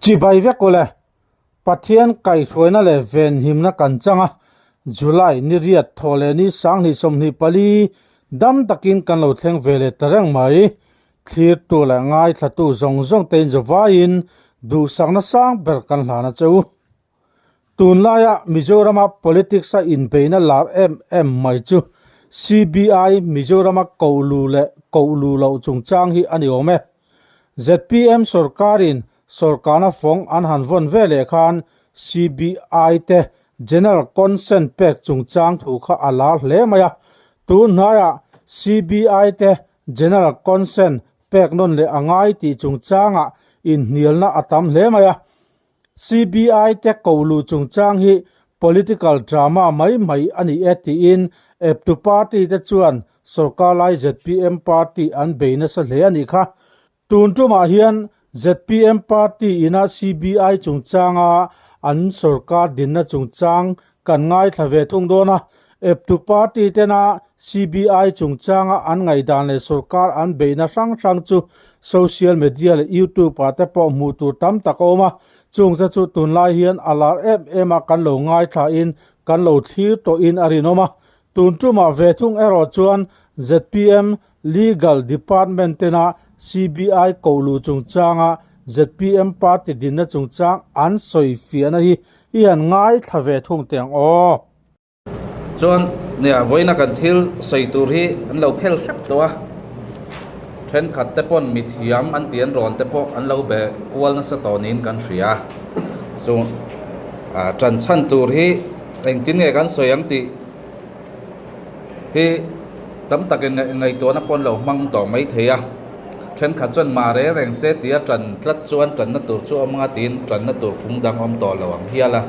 chỉ bay vét cô lệ phát thiên cày suối na lệ ven him na cắn chăng à July ni riat thole ni sang ni som ni pali dam takin kan lo thleng vele tarang mai thir tu la ngai thatu zong zong ten zawain du sang na sang ber kan hlana cheu tun laya Mizoram politics a in peina lar em mai chu CBI Mizoram koulu lo chungchang hi ani ome ZPM sarkarin sarkana phong an han von vele khan CBI te general consent pek chungchang thu kha ala hle maya tun haya CBI te general consent pek non le angai ti chungchanga in hnialna atam hle maya CBI te koulu chungchang hi political drama mai ani eti in eptu party te chuan sarkar lai ZPM party an beina sa hle ani kha tun tuma hian ZPM party ina CBI chungchanga an sarkar dinna chungchang kan ngai thave thung dona eptu party tena CBI chungchanga an ngai dan le sarkar an beina sang chu social media le YouTube ate po mu tu tam takoma chungza chu tunlai hian alar ema kan lo ngai tha in kan lo thir to in arinoma tuntuma ve thung ero chuan ZPM legal department tena CBI koulu chungchanga ZPM party dinna chungchang an soi fiana hi ian ngai thave thung teng o chuan nia voina kan thil sei tur hi an lo khel hrep towa then khat te pon mi thiam an tian ron te po an lo be kual na sa tonin kan hria so tran chan tur hi eng tin nge kan soyang ti hi tam takin ngai to na pon lo mang to mai theya then khat chuan ma re reng se tia tran tlat chuan tran na tur chu amanga tin tran na tur phung dang om to lo ang hiala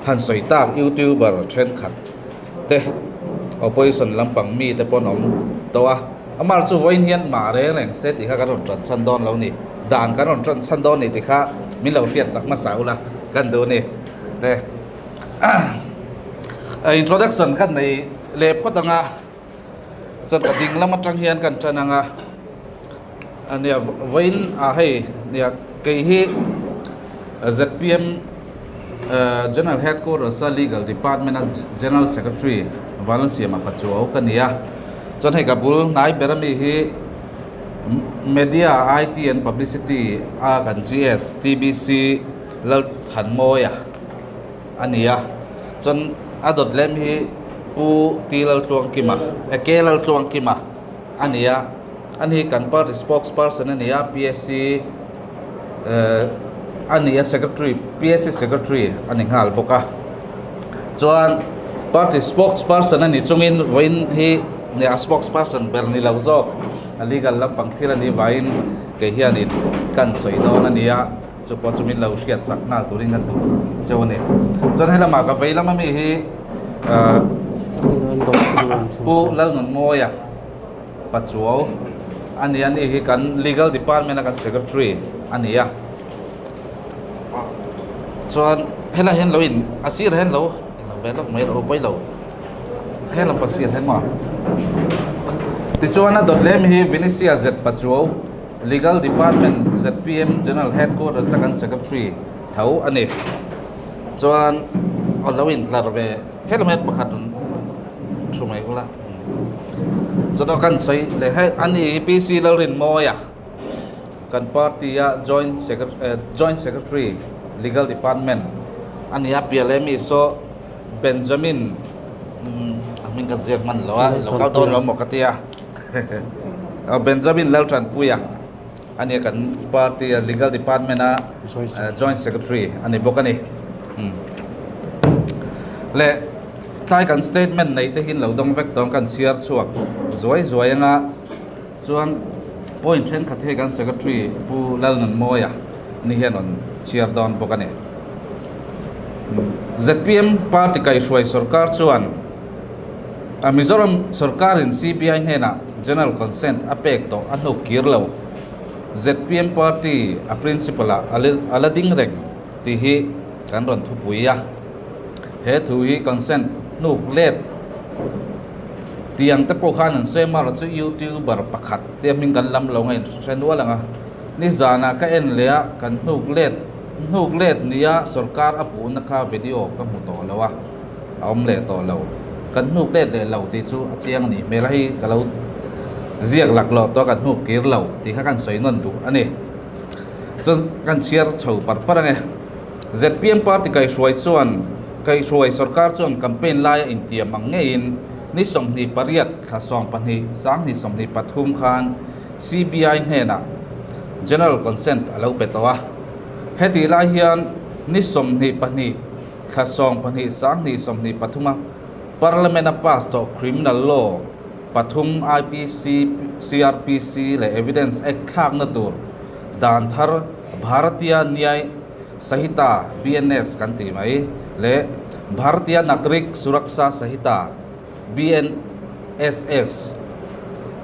han soi tak YouTuber then khat te opposition lampang mi te pon om towa amar chu voin hian ma re reng se ti kha kan ron tran chan don lo ni dan kan ron tran chan don ni ti kha min lo fiat sak ma saula kan do ni le introduction kan nei le photanga chan ka ding lama tang hian kan chananga ania voin a hei nia ke hi ZPM general headquarters legal department general secretary Valencia mapachuo kania chon hei kapul nai berami hi media IT and publicity a kan GS TBC lal than moya ania chon adot lem hi pu tilal tuang kima ekelal tuang kima ania ani kan party spokesperson ania PSC ania secretary PSC secretary ani ngal boka chuan party spokesperson ani chungin voin hi ne spokesperson berni lauzok legal lampang thila ni vain ke hianin kan soidon ania chupo chumin lo hriat sakna turin kan tu chewne chon hela ma ka veilama mi hi pu lal non moya pachuo ani hi kan legal department kan secretary ania chuan hela hen loin asir hen lo velok mai ro pai lo helam pasir hen ma ti chuan dot lem hi Venetia Z pachuo legal department ZPM general headquarters second secretary thau ani chuan olawin tlarve helam het pakhat thumai kula chodo kan sei le hai ani PC lorin moya kan party ya joint secretary legal department ani ya PLM so Benjamin amin kan zek man lo lokal ton lo mokatia Benjamin Laltran puya ani kan party legal department a joint secretary ani bokani le tai kan statement nei te hin lo dong vek tong kan share chuak zoi nga chuan point then khathe kan secretary pu lal nan moya ni hianon share don bokani ZPM party kai shwai sarkar chuan Mizoram sarkar in CBI hena general consent apek to anu kirlo ZPM party a principal alading rek ti hi kan ron thu puya he thu hi consent nuk let tiang te po khan se mar chu YouTuber pakhat te min kan lam lo ngai sen wala nga ni zana ka en lea kan nuk let nuk let nia sarkar apu na kha video ka mu to lawa om le to lo kan nuk let le lo ti chu achiang ni me lai ka lo ziak lak lo to kan nuk kir lo ti kha kan soi non du ani chu kan share chho par par nge ZPM party kai suai chuan kai suai sarkar chuan campaign lai in tiam ang nge in ni som ni pariat kha song pani sang ni som ni pathum khan CBI hena general consent alo petawa heti lai hian ni som ni pani kha song pani sang ni som ni pathuma parliament a pass to criminal law pathum IPC CRPC le evidence act khak na tur dan thar bharatiya nyay Sahita BNS kanti mai le Bharatiya Nagrik Suraksha Sahita BNSS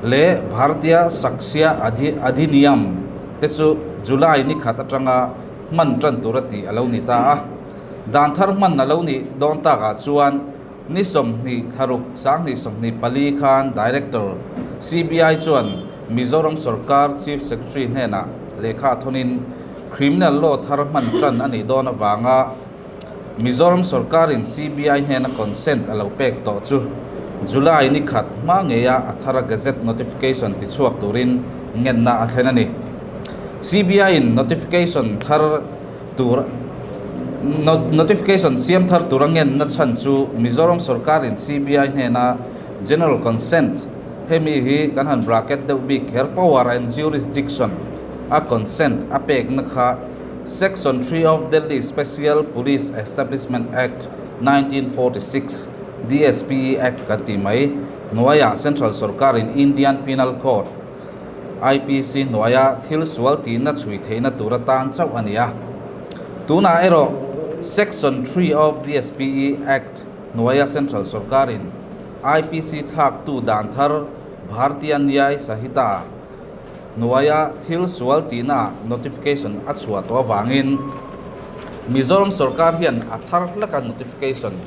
le Bharatiya Saksya Adhiniyam tesu July ni khatatanga man tran turati alo ni ta dan thar man alo ni don ta ga chuan ni som ni tharuk sang ni som ni Pali Khan director CBI chuan Mizoram Sarkar chief secretary hena lekha thonin criminal law tharman tran ani don awanga Mizoram Sarkar in CBI hena consent alo pek to chu July ni khat ma ngeya athara gazette notification ti chuak turin ngen na athenani CBI in notification thar tur notification siam thar turangen na chan chu Mizoram Sarkar in CBI hena general consent hemi hi kan han bracket de big her power and jurisdiction a consent a pek na kha section 3 of Delhi Special Police Establishment Act 1946 DSP Act kanti mai Noya Central Sarkar in Indian Penal Code IPC Noya thil swalti na chui theina turatan chau ania tuna ero section 3 of DSP Act Noya Central Sarkar in IPC thak tu dan thar Bharatiya Nyay Sahita Nuaya thil swalti na notification at suwa to wangin Mizoram Sarkar hian athar laka notification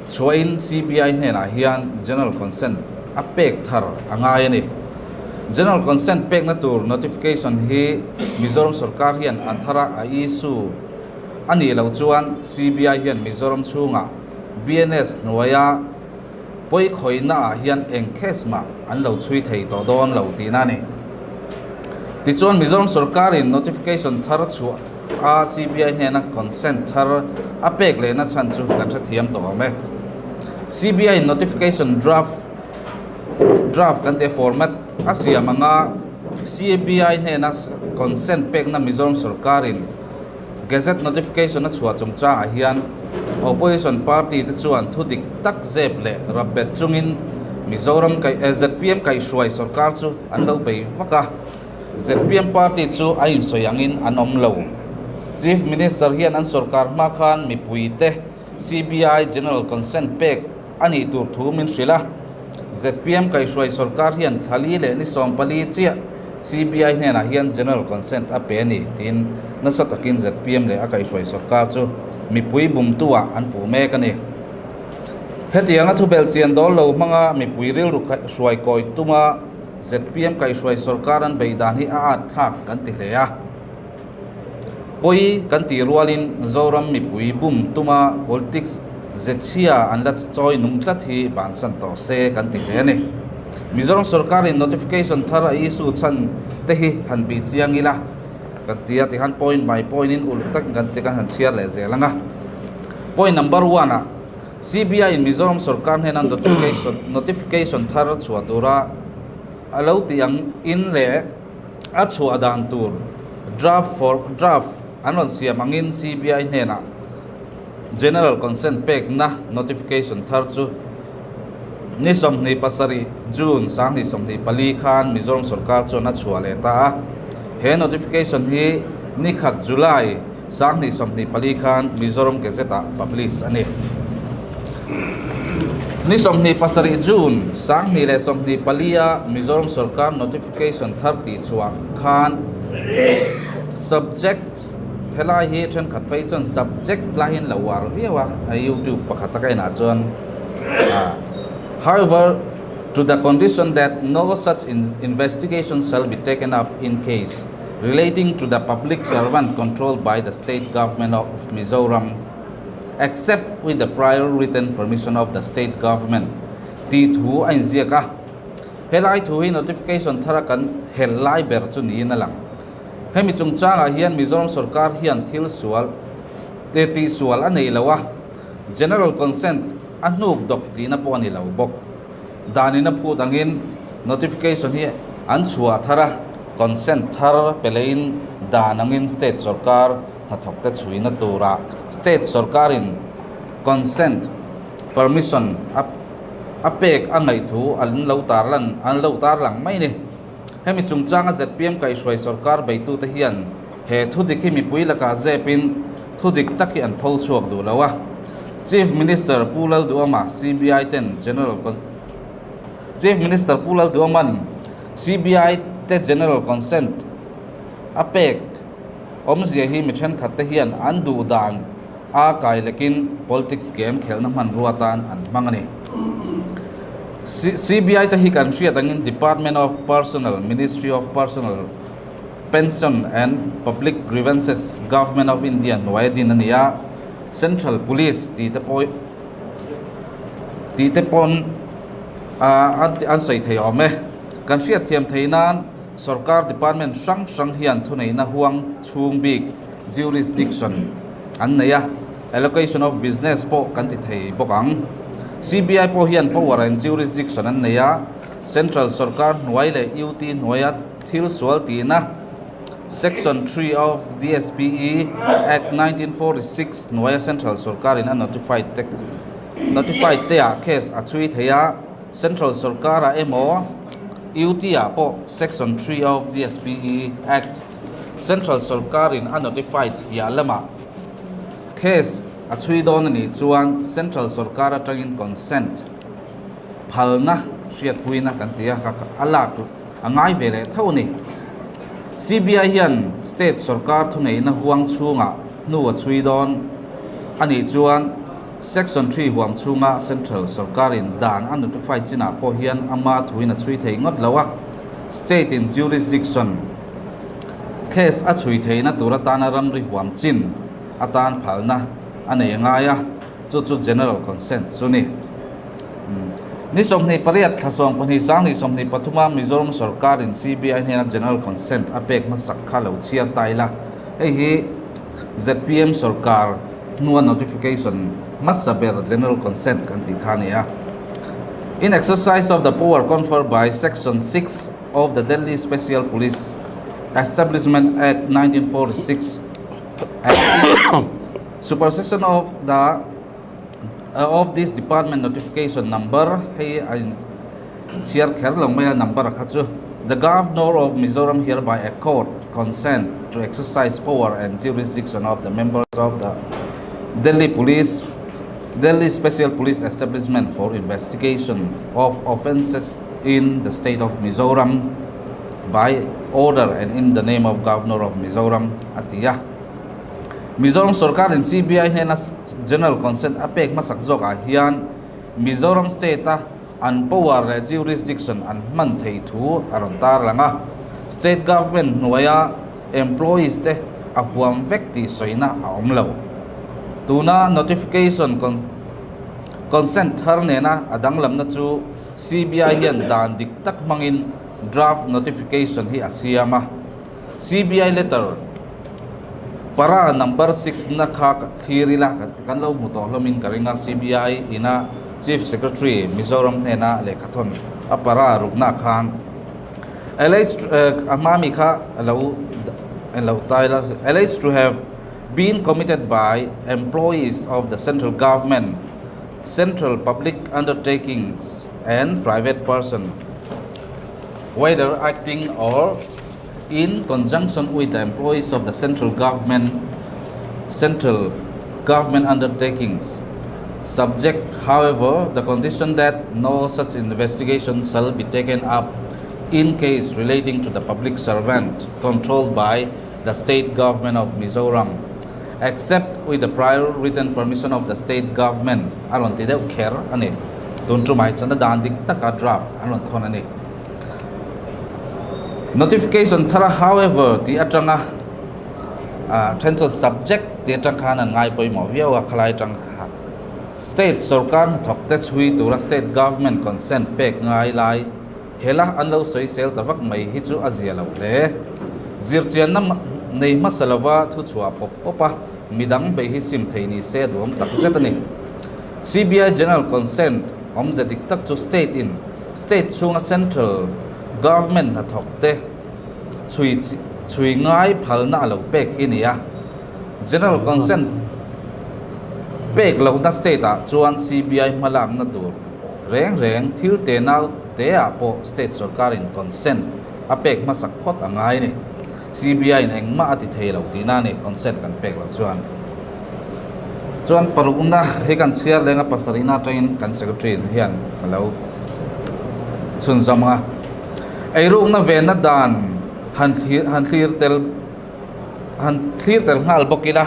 chuain CBI hena hian general consent apek thar angai ni general consent pek na tur notification hi Mizoram Sarkar hian athara a issue ani lo chuan CBI hian Mizoram chunga BNS Nuaya poi khoina hian engkesma an lo chui thei to don lo tina ni ti chuan Mizoram Sarkar in notification thar chu a CBI hena consent thar apek le na chan chu kan tha thiam to me CBI notification draft kan te format asia manga CBI hena consent pek na Mizoram Sarkar in gazette notification na chua chumcha a hian opposition party te chuan thudik tak zep le rabet chungin Mizoram kai ZPM kai suai sarkar chu an lo bei vaka ZPM party chu a in soyangin anom lo chief minister hian an sarkar ma khan mi puite CBI general consent pek ani tur thumin sila ZPM kai suai sarkar hian thali le ni som pali chia CBI hena hian general consent a pe ni tin nasatakin ZPM le a kai suai sarkar chu mi pui bum tua an pu me ka ni hetianga thu bel chian dol lo manga mi pui ril ru suai koi tuma ZPM kai suai sarkar an beidan hi a at thak kan ti hlea poi kan ti rualin zoram mi pui bum tuma politics zechia an lat choi nung tlat hi ban san to se kan ti hle ni Mizoram Sarkar in notification thara issue chan te hi han bi chiang ila kan tia ti han point by point in ul tak kan te kan han share le zelanga point number 1 CBI in Mizoram Sarkar hena notification thar chuatura alo tiang in le a chua dan tur draft anon siam angin CBI hena general consent pek na notification thar chu ni som ni pasari June sang ni som ni Pali Khan Mizoram Sarkar chu na chua le ta he notification hi ni khat July sang ni som ni Pali Khan Mizoram Gazette publish ani ni som ni pasari June sang ni le som ni Palia Mizoram Sarkar notification 30 chuang khan subject helai hi than khat pai chon subject lain lawar viwa YouTube pakhata kai na chon however to the condition that no such investigation shall be taken up in case relating to the public servant controlled by the state government of Mizoram, except with the prior written permission of the state government. Ti thu ain ziaka helai thu hi notification tharakan helai ber chu ni na lang hemi chungchanga hian Mizoram sarkar hian thil sual te ti sual anei lawa general consent anuk dok ti na po ani lo bok dani na pu dangin notification hi an chua thara consent thar pelein danangin state sarkar hathok te chui na tura state sarkarin consent permission apek angai thu an lo tar lang mai ni hemi chungchanga ZPM kai shwai sarkar beitu te hian he thudik hi mi puila ka zepin thudik taki an phol chuak du lawa Chief Minister Pulal Duama CBI 10 Chief Minister Pulal Duaman CBI te general consent apek omzia hi mi then khat te hian an du dan a kai lekin politics game khelna man ruatan an mangani CBI ta hi kan ria tangin Department of Personnel, Ministry of Personnel, Pension and Public Grievances, Government of India, Noidin ania, Central Police, ti te pon an sai thei ome, kan ria thiam theinan, Sarkar Department sang hian thunei na huang chung big jurisdiction, an naya, allocation of business po kan ti thei bokang. CBI po hian power and jurisdiction an neya Central Sarkar nuaile UT nuaya thil sual ti na Section 3 of DSPE Act 1946 nuaya Central Sarkar in a notified te a case a chui theya Central Sarkar a mo UT a po Section 3 of DSPE Act Central Sarkar in a notified ya lama case a chui don ni chuan Central Sarkar atangin consent phalna hriat puina kan tia kha alak angai vele thoni CBI hian state sarkar thunei na huang chunga nu a chui don ani chuan section 3 huang chunga Central Sarkar in dan an notify china po hian ama thuina chui thei ngot lawa state in jurisdiction case a chui theina turatana ramri huam chin atan phalna ane ngaya chu general consent suni ni somni pariat thasong pani sang ni somni pathuma Mizoram Sarkar in CBI hena general consent apek ma sakha lo chiar taila hi ZPM Sarkar nuwa notification masaber general consent kan ti khania in exercise of the power conferred by section 6 of the Delhi Special Police Establishment Act 1946 supersession of this department notification number hey share kherlong mai number khachu the governor of Mizoram hereby accord consent to exercise power and jurisdiction of the members of the Delhi Special Police Establishment for investigation of offences in the state of Mizoram by order and in the name of governor of Mizoram atiya Mizoram Sarkar in CBI hena general consent apek masak zoka hian Mizoram state an power jurisdiction an man thei thu aron tar langa state government nuaya employees te a huam vekti soina a omlo tuna notification consent harnena adang lam na chu CBI hian dan dik tak mangin draft notification hi asiama CBI letter para number 6 na kha thirila kan lo mu to lomin karinga CBI ina Chief Secretary Mizoram hena lekhathon apara rukna khan alleged amami kha allow taila alleged to have been committed by employees of the central government, central public undertakings and private person, whether acting or in conjunction with the employees of the central government undertakings, subject, however, the condition that no such investigation shall be taken up in case relating to the public servant controlled by the state government of Mizoram, except with the prior written permission of the state government. Aron ti deu kher ani tun trumai chana dan dik taka draft aron thon ani notification thara however ti atanga central subject ti atang khan an ngai poi mo viawa khlai tang kha state sarkar thok te chui tura state government consent pek ngai lai hela anlo soi sel tawak mai hi chu azia lo le zirchian nam nei masalawa thu chua pop popa midang be hi sim theini se dum tak zetani CBI general consent om zedik tak to state in state chunga central government thok te chui ngai phalna lo pek hinia general consent pek lo na state a chuan CBI malang na tur reng thil te nau te a po state sarkar in consent a pek masak khot angai ni CBI neng ma ati thei lo tina ni consent kan pek lo chuan paruna he kan chiar lenga pasarina train kan secretary hian lo chun zama eiru na ve na dan han clear tel ngal bokila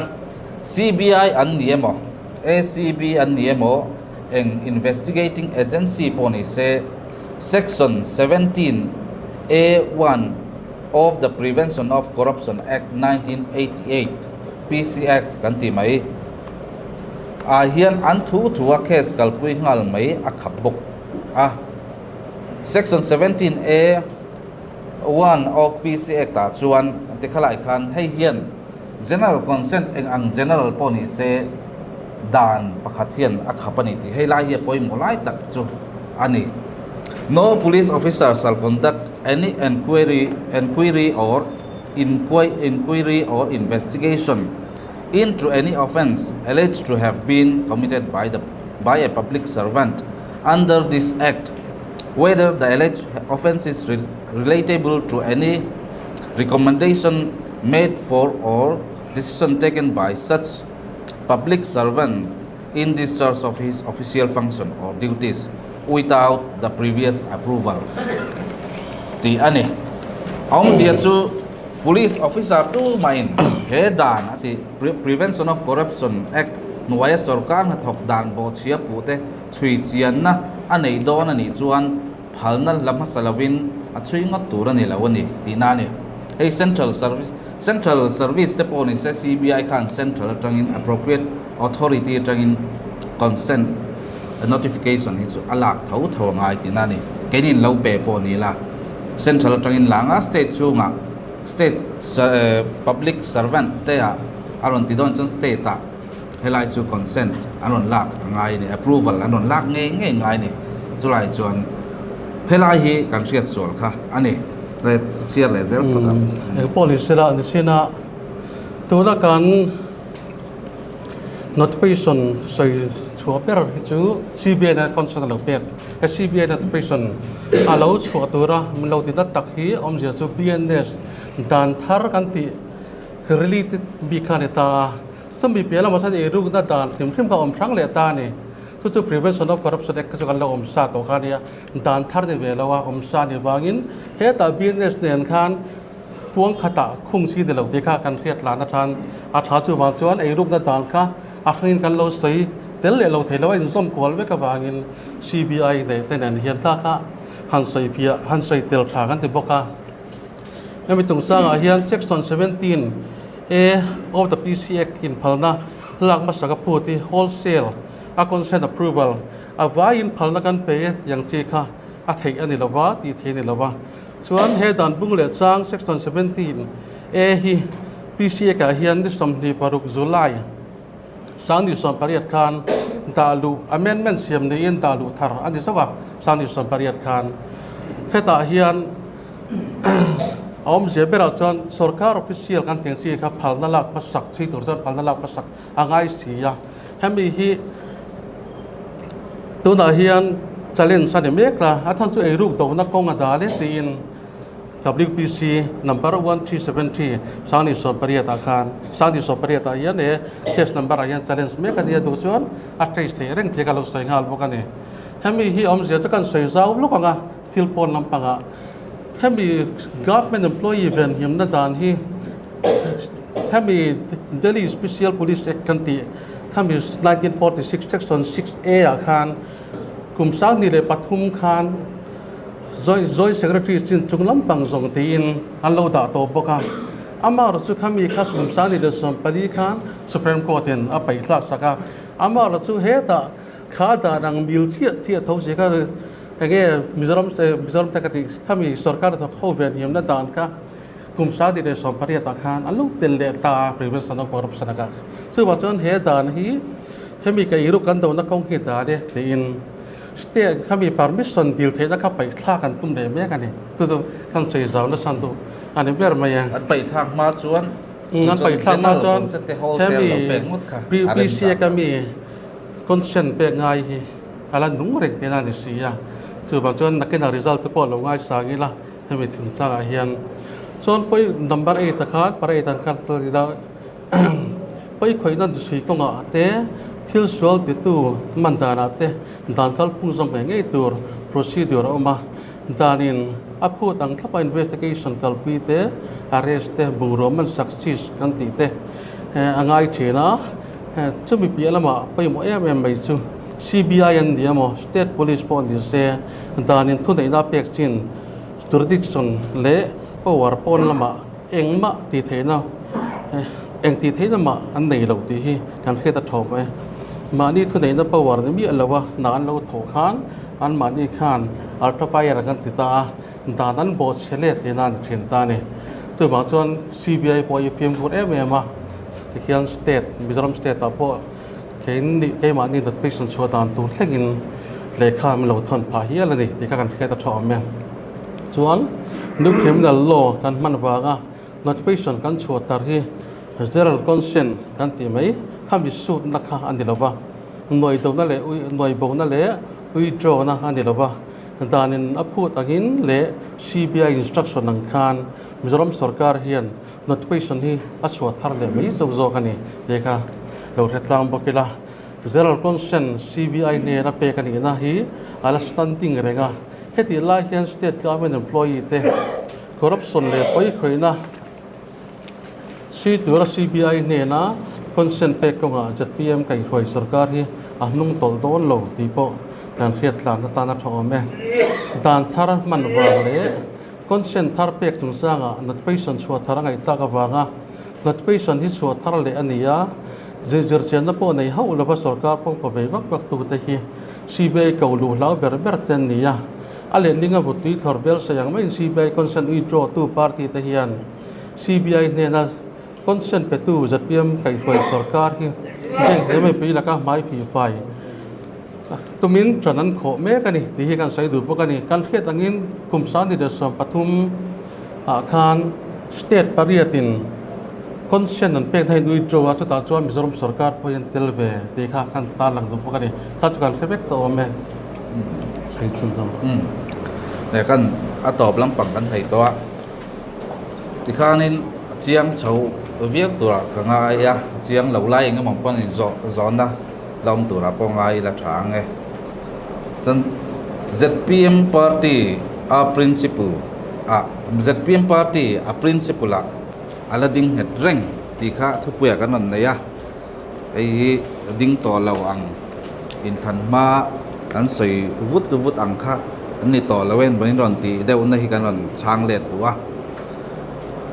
CBI an niemo ACB an niemo eng investigating agency poni se section 17 A1 of the Prevention of Corruption Act 1988 PC Act kan ti mai hian an thu a case kalpui ngal mai a khap bok section 17 A1 of PC Act ta chuan te khalai khan hei hian general consent eng ang general poni se dan pakhat hian a khapani ti hei lai hi poi molai tak chu ani no police officer shall conduct any inquiry or investigation into any offence alleged to have been committed by a public servant under this act, whether the alleged offence is relatable to any recommendation made for or decision taken by such public servant in discharge of his official function or duties without the previous approval. Ti ani dia chu police officer tu main he dan ati Prevention of Corruption Act nuaya sarkar na thok dan bo chia pute chui chian na anei don ani chuan phalna lam salawin a chui ngot tur ani lawani ti na ni hey central service te poni se CBI khan central tangin appropriate authority tangin consent notification hi chu alak thau ngai ti na ni kenin lo pe poni la central tangin langa state chunga state public servant te aron ti don chon state ta helai chu consent aron lak ngai ni approval aron lak nge ngai ni chulai chuan helai hi kan riat sol kha ani le chiar le zel ko policy la ni sina to la kan notification soi chua per chu CBI na consent lo pek CBI notification alo chua tura lo ti tak hi om je chu BNS dan thar kan ti related bi khaneta chami pela ma san e ru na dan thim ka om thrang le ta ni chu Prevention of Corruption Act chu kan lo om sa to khania dan thar de ve lawa om sa ni wangin he ta BNS nen khan puang khata khung si de lo de kha kan riat la na than a tha chu wang chuan e ru na dan kha a khin kan lo sei tel le lo thelo in som kwal ve ka wangin CBI de tenan hian ta kha han sei tel tha kan te boka nami tung sang hian section 17 A of the PC Act in phalna lak masaka puti wholesale a consent approval a vai in phalna kan pe yang che kha a thei ani lawa ti thei ni lawa chuan he dan bung le chang section 17 A hi PC Act a hian ni som ni paruk July sang ni som pariat khan dalu amendment siam ni in dalu thar ani sawa sang ni som pariat khan heta hian om je bera chon sarkar official kan teng chi kha phalna lak pasak thi tur chon phalna lak pasak angai sia hemi hi tuna hian challenge sa de mekla athan chu eru do na kong ada le tin WPC number 1373 sani so pariata khan sani so pariata hian e case number hian challenge meka dia do chon atrace the reng thega lo sai ngal bokani hemi hi om je kan sei zau lukanga thilpon lampanga hemi government employee ven him na dan hi hemi Delhi Special Police Act kan ti hemi 1946 section 6A khan kum sang ni le pathum khan joint secretary chin chunglam pang zong tin an lo da to boka ama chu khami kha sum sa ni de som pali khan supreme court in a pai thlak saka ama chu he ta kha da rang mil chia tho se ka ege mizoram ta ka ti khami sarkar ta kho ven yam na dan ka kum sa di de som pari ta khan an lo tel le ta prevention of corruption ka chu wa chon he dan hi hemi ka iru kan do na kong hi da de in state khami permission deal the na ka pai thla kan tum de me ka ni tu kan sei zaw na san tu ani ber ma ya an pai thak ma chuan nan pai thak ma chon hemi PPC ka mi consent pe ngai hi ala nung rek te na ni si ya chu ba chon na ke na result te po lo ngai sa ngi la hemi thung sa a hian chon poi number 8 ta khan par 8 ta khan da poi khoi nan du sui ko nga te thil sual te tu mandana te dan kal phung som pe ngai tur procedure oma danin apu tang thapa investigation kal pi te arrest te bureau man success kan ti te angai chena chumi pi alama pai mo em mai chu CBI and diamo state police police se danin thu nei na pek chin jurisdiction le power pon lama engma ti theina eng ti theina ma an nei lo ti hi kan kheta thop ai mani thu nei na power ni mi alawa nan lo tho khan an mani khan altopair kan ti ta danan bo chele te nan thin ta ne tu ma chon CBI po pm kur ma ti khian state mizoram state ta po kein ni ke mani that patient so dan tu thlengin lekha mi lo thon pha hi ala ni ti ka kan kheta thom me chuan nu criminal law kan man waga notification kan chuatar hi general consent kan ti mai khami suit na kha andiloba noi do na le noi bo na le withdraw na andiloba danin aput agin le CBI instruction nang khan mizoram sarkar hian notification hi achwa thar le mai zo kani dekha lo retlang bokila general consent CBI ne na pe kani na hi ala standing renga heti la hian state government employee te corruption le poi khoina si tura CBI ne na consent pe ko nga JPM kai khoi sarkar hi anung tol don lo ti po kan khiat lan ta na thome dan thar man wa le consent thar pek tung sanga notification chua thar ngai ta ka wanga notification hi chua thar le ania jer chen na po nei hau la ba sarkar pong ko be wak tu te hi CBI ko lu lau ber ten nia ale linga buti thorbel sayang mai CBI consent withdraw tu party te hian CBI ne na consent pe tu JPM kai khoi sarkar hi eng me pi la ka mai pi fai tumin tranan kho me kani ti hi kan sai du po kani kan khet angin kumsa ni de som pathum khan state pariatin consent an pe thai dui tro ta ta chuan mizoram sarkar poin telve te kha kan ta lang du po kani ta chu kan khebek to me sai chun jam ne kan a top lam pang kan thai to ti khanin chiang chau viek tura ka nga ya chiang lo lai nga mong pon in zo na lom tura po ngai la thang e chan ZPM party a principle ZPM party a principle ala ding het reng ti kha thu puya kan non ne ya ei ding to lo ang in than ma kan soi vut ang kha ani to lawen ban ron ti deu na hi kan ron chang le tua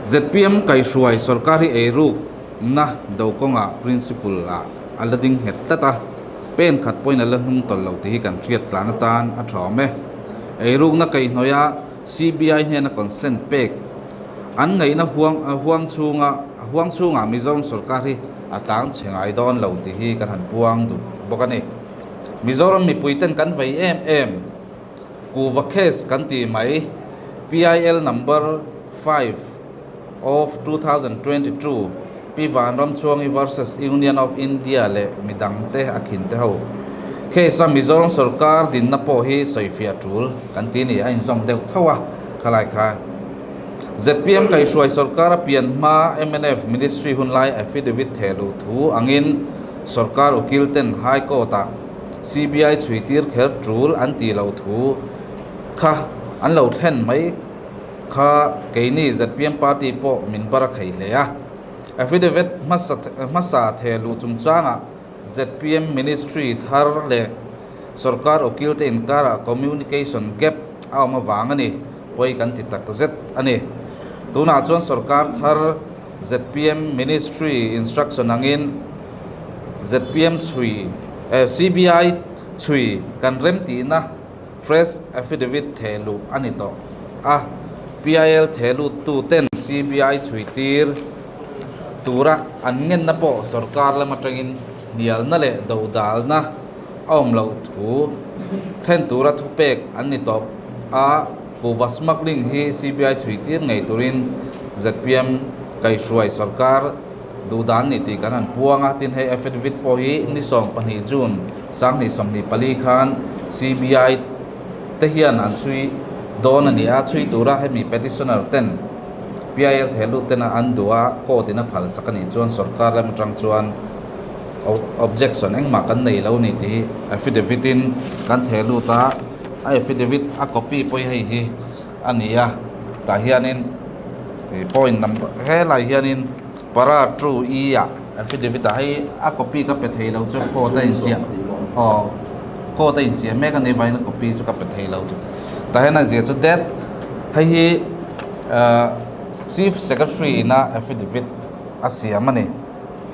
ZPM kai shuai sarkari eruk na do konga principle alading het tata pen khat point ala hung tol lo ti kan triat tlana tan a thome eruk na kai noya CBI ne na consent pek an ngai na huang chunga mizoram sarkari atang chengai don lo ti hi kan han puang du bokani mizoram mi puiten kan vai em ku va case kan ti mai PIL number 5 of 2022 Pivan Ramchuangi versus Union of India le midang te akhin te ho case Mizoram sarkar din na po hi soifia tul kantini ain zom deu thawa khalai kha ZPM kai shuai sarkar pian ma MNF ministry hunlai affidavit thelu thu angin sarkar ukil ten high court CBI chuitir kher trul anti lo thu kha an lo thlen mai kha keini ZPM party po min bara khai le ya affidavit masa thelu chungchanga ZPM ministry thar le sarkar okil te inkara communication gap aw ma wang ani poi kan ti tak zet ani tuna chuan sarkar thar ZPM ministry instruction angin ZPM chui CBI chui kan rem ti na fresh affidavit thelu ani to PIL thelu tu ten CBI chui tir tura angen na po sarkar la matangin nial na le do dal na om lo thu then tura thu pek ani to pu wasmakling hi CBI chui tir ngai turin ZPM kai shuai sarkar du dan ni ti kanan puanga tin he affidavit po hi ni song pani jun sang ni som ni pali khan CBI te hian an chui don ani a chui tura he mi petitioner ten PIL thelu tena an dua ko tina phal sakani chuan sarkar lam tang chuan objection engma kan nei lo ni ti affidavit in kan thelu ta affidavit a copy poi hei hi ania ta hianin point number he lai hianin para true ia affidavit hai a copy ka pe thei lo chu ko ta in chia ko ta in chia me kan nei vai na copy chu ka pe thei lo chu ta hena je chu that hei hi Chief Secretary na affidavit asiamani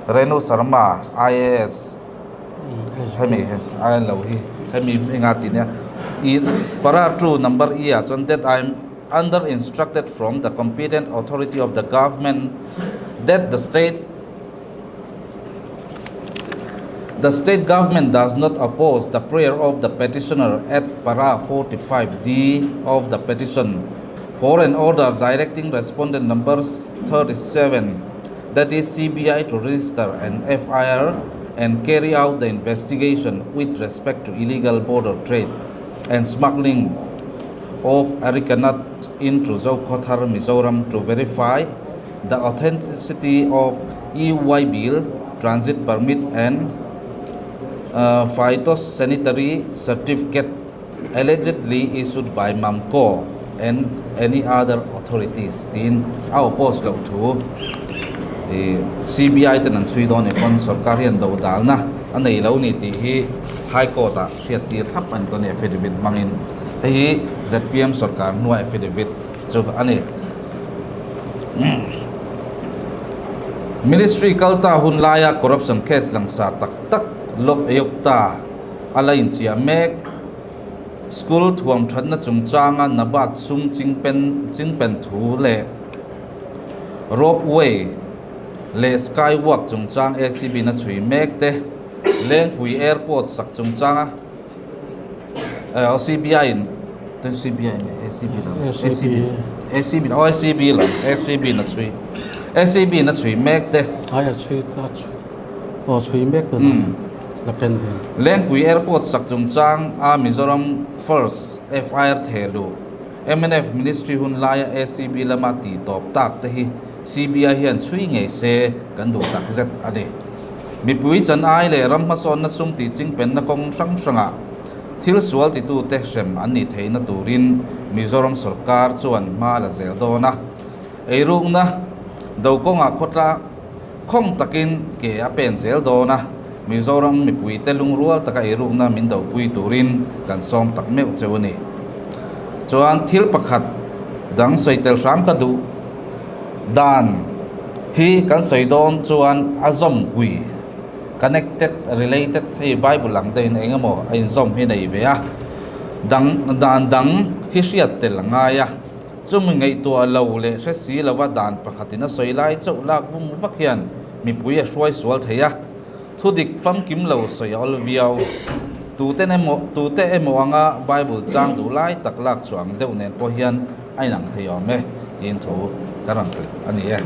Renu Sharma IAS hemi ai lo hi hemi ingati ne para true number ia chon that I'm under instructed from the competent authority of the government that the state government does not oppose the prayer of the petitioner at para 45D of the petition for an order directing respondent numbers 37, that is CBI, to register an FIR and carry out the investigation with respect to illegal border trade and smuggling of areca nut into Kothar, Mizoram, to verify the authenticity of EY bill, transit permit and phytosanitary certificate allegedly issued by MAMCO and any other authorities tin our post lo thu CBI tan chui don e kon sarkarian do dal na anei lo ni ti hi high court a hriat tir thap an ton affidavit mangin hi ZPM sarkar nuwa affidavit chu ani ministry kalta hun laya corruption case lang sa tak tak lok ayokta alain chia mek school thuam thatna chungchanga nabat sum chingpen thu le ropeway le skywalk chungchang ACB na chui mek te lengpui airport sak chungchanga CBI in ten CBI ACB la ACB na chui ACB na chui mek te ai chui mek Lengpui airport sak chungchang Mizoram first FIR thelu MNF ministry hun laya ACB lama ti top tak te hi CBI hian chui ngei se kan du tak zet ade mi pui chan ai le ram ma son na sum ti ching pen na kong sanga thil sual ti tu te shem an ni theina turin Mizoram sarkar chuan ma la zel do na eirung na do konga khotla khom takin ke a pen zel do na Mizoram mi pui te lung rual taka iruk na min dau pui turin kan som tak meu chewani chuan thil pakhat dang soitel ram ka du dan hi kan soidon chuan azom pui connected related hi bible lang te in engamo in zom hi nei be a dang hi hriat tel nga ya chum ngai to lo le hre si lawa dan pakhatina soilai chau lak vum vakhian mi pui a hruai sual theya thu dik fam kim lo soi ol viau tu te emo anga bible chang du lai tak lak chuang deuh nen po hian ai nang thei me tin thu karan ani e